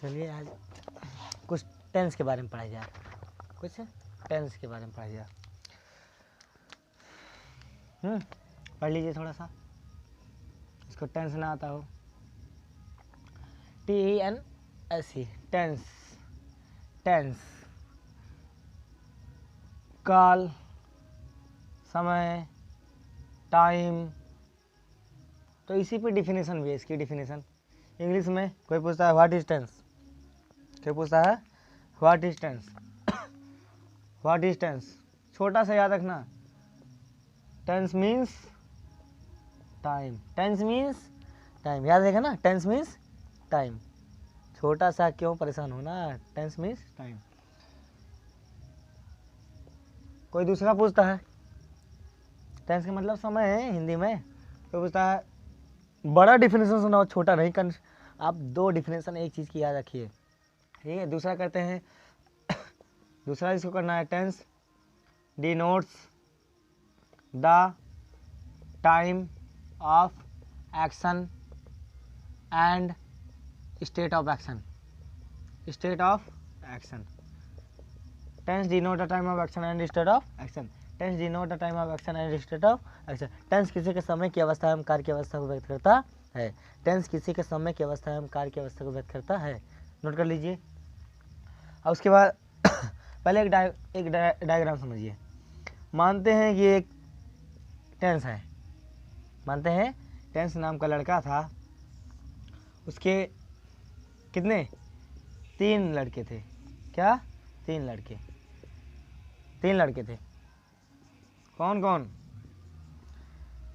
चलिए आज कुछ टेंस के बारे में पढ़ाई जाए, कुछ टेंस के बारे में पढ़ाई जाए। पढ़ लीजिए थोड़ा सा, इसको टेंस ना आता हो। TENSE टेंस, टेंस काल, समय, टाइम। तो इसी पे डिफिनेशन भी है, इसकी डिफिनेशन इंग्लिश में कोई पूछता है व्हाट इज टेंस, कोई पूछता है what is tense. What is tense छोटा सा याद रखना, tense means time, tense means time, याद रहेगा ना, टेंस मीन्स टाइम। छोटा सा क्यों परेशान होना, टेंस मीन्स टाइम। कोई दूसरा पूछता है, टेंस का मतलब समय है हिंदी में। कोई पूछता है बड़ा डिफिनेशन सुनाओ, छोटा नहीं कर। आप दो डिफिनेशन एक चीज़ की याद रखिए, ठीक है। दूसरा करते हैं, दूसरा इसको करना है, tense denotes the time of action and state of action, state of action. Tense denote the time of action and state of action, tense denote the time of action and state of action. Tense किसी के समय की अवस्था एवं कार्य की अवस्था को व्यक्त करता है। टेंस किसी के समय की अवस्था एवं कार्य की अवस्था को व्यक्त करता है, नोट कर लीजिए। और उसके बाद पहले एक डायग्राम समझिए। मानते हैं कि एक टेंस है, मानते हैं टेंस नाम का लड़का था, उसके कितने 3 लड़के थे। क्या 3 लड़के, 3 लड़के थे। कौन कौन,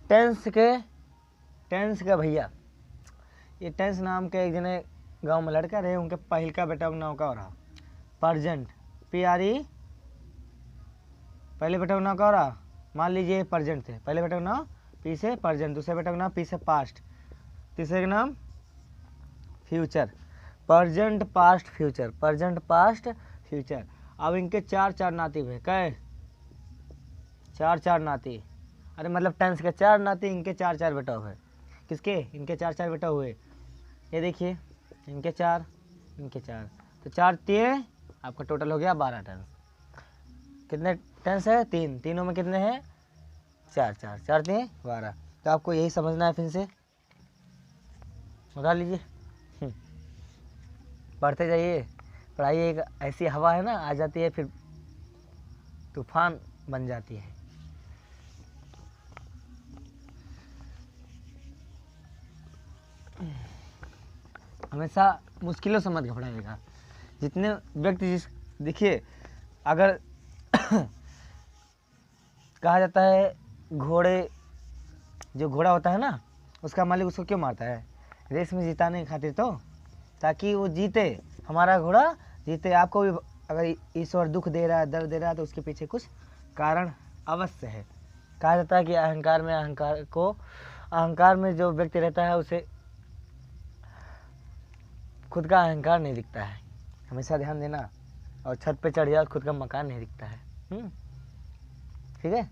टेंस के भैया। ये टेंस नाम के एक जने गांव में लड़का रहे, उनके पहिल का बेटा नाम का रहा परजेंट, PRE। पहले बेटा का नाम क्या रहा, मान लीजिए परजेंट थे, पहले बेटा का नाम P से परजेंट, दूसरे बेटा का नाम P से पास्ट, तीसरे का नाम future. Present past future, present past future. अब इनके 4 नाती हुए, कै 4 नाती। अरे मतलब टेंस के 4 नाती, इनके 4 बेटा हुए। किसके, इनके 4 बेटा हुए। ये देखिए, इनके 4, इनके 4, तो 4 3 आपका टोटल हो गया 12 टेंस। कितने टेंस है, 3, तीनों में कितने हैं 4 4, 4 3 12। तो आपको यही समझना है, फिर से उठा लीजिए, पढ़ते जाइए। पढ़ाई एक ऐसी हवा है ना, आ जाती है फिर तूफान बन जाती है। हमेशा मुश्किलों से मत घबराइएगा। जितने व्यक्ति देखिए, अगर कहा जाता है घोड़े, जो घोड़ा होता है ना, उसका मालिक उसको क्यों मारता है, रेस में जिताने की खातिर, तो ताकि वो जीते, हमारा घोड़ा जीते। आपको भी अगर ईश्वर दुख दे रहा है, दर्द दे रहा है, तो उसके पीछे कुछ कारण अवश्य है। कहा जाता है कि अहंकार में जो व्यक्ति रहता है, उसे खुद का अहंकार नहीं दिखता है। हमेशा ध्यान देना। और छत पे चढ़ जाओ, खुद का मकान नहीं दिखता है, ठीक है।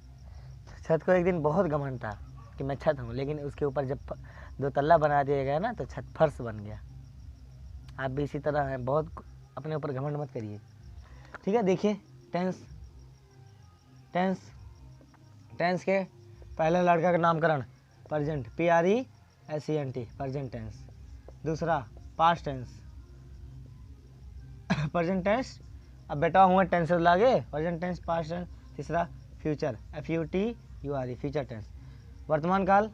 छत को एक दिन बहुत घमंड था कि मैं छत हूँ, लेकिन उसके ऊपर जब 2 तल्ला बना दिया गया ना, तो छत फर्श बन गया। आप भी इसी तरह हैं, बहुत अपने ऊपर घमंड मत करिए, ठीक है। देखिए टेंस, टेंस टेंस के पहले लड़का का नामकरण परजेंट, PRESENT, परजेंट टेंस। दूसरा पास्ट टेंस, परजेंट टेंस। अब बेटा हुआ टेंस लागे, परजेंट टेंस, पास्ट टेंस। तीसरा फ्यूचर, FUTURE, फ्यूचर टेंस। वर्तमान काल,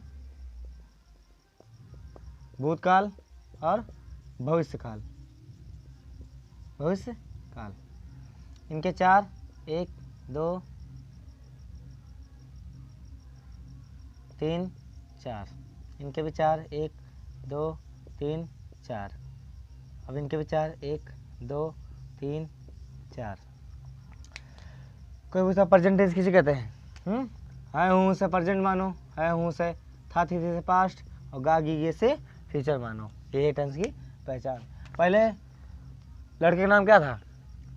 भूतकाल और भविष्य काल, भविष्य काल। इनके 4, 1 2 3 4, इनके भी 4, 1 2 3 4। अब इनके भी 4, 1 2 3 4। कोई पूछता प्रेजेंट टेंस किसे कहते हैं, है हूँ से प्रेजेंट मानो, है हूँ से, था थी से पास्ट, और गा गी से फ्यूचर मानो। ये टेंस की पहचान। पहले लड़के का नाम क्या था,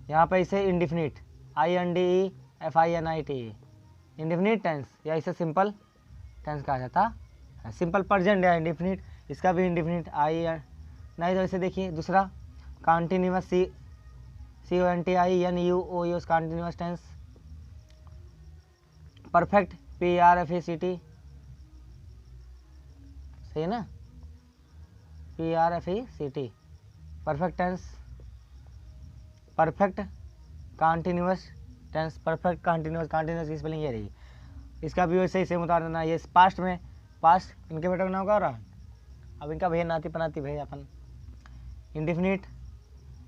यहाँ पे इसे इंडिफिनिट, INDEFINIT, इंडिफिनिट टेंस, या इसे सिंपल टेंस कहा जाता है। सिंपल प्रेजेंट या इंडिफिनिट, इसका भी इंडिफिनिट नहीं। तो इसे देखिए दूसरा continuous CONTINUOUS continuous tense. Perfect PRFECT, सही है ना, PRFECT perfect tense. Perfect continuous tense, perfect continuous, continuous की स्पेलिंग ये रही। इसका भी वैसे ही सेम उतार देना। ये पास्ट में, पास्ट इनके बेटा का नाम क्या हो रहा, अब इनका भैया नाती पनाती भैया अपन। इंडिफिनिट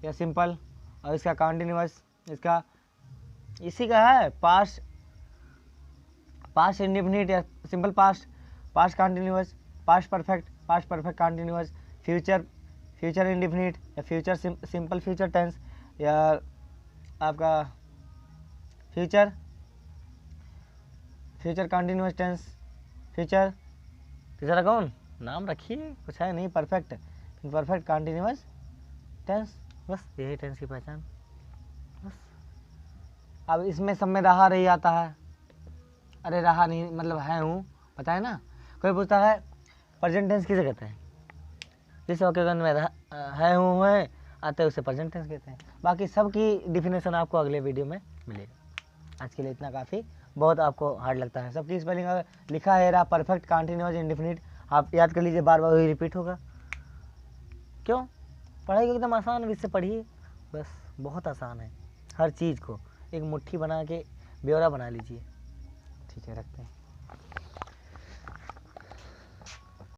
या सिंपल, और इसका कॉन्टिन्यूस, इसका इसी का है पास्ट, पास्ट इंडिफिनिट या simple past, past continuous, past perfect continuous, future, future indefinite या फ्यूचर सिंपल फ्यूचर टेंस, या आपका future, future continuous tense, future. तीसरा कौन नाम रखिए, कुछ है नहीं, परफेक्ट, परफेक्ट कॉन्टिन्यूस टेंस। बस यही टेंस की पहचान बस। अब इसमें सब में रहा रही आता है, अरे रहा नहीं मतलब है हूँ, पता है ना। कोई पूछता है प्रेजेंट टेंस किसे कहते हैं, जिस वाक्य में है हूँ है आते हैं उसे प्रेजेंट टेंस कहते हैं। बाकी सब की डिफिनेशन आपको अगले वीडियो में मिलेगा। आज के लिए इतना काफ़ी, बहुत आपको हार्ड लगता है। सबकी स्पेलिंग अगर लिखा है रहा परफेक्ट कॉन्टिन्यूस इंडिफिनिट, आप याद कर लीजिए, बार बार वही रिपीट होगा। क्यों, पढ़ाई एकदम आसान है, इससे पढ़िए बस, बहुत आसान है। हर चीज़ को एक मुट्ठी बना के ब्यौरा बना लीजिए। ठीक है, रखते हैं।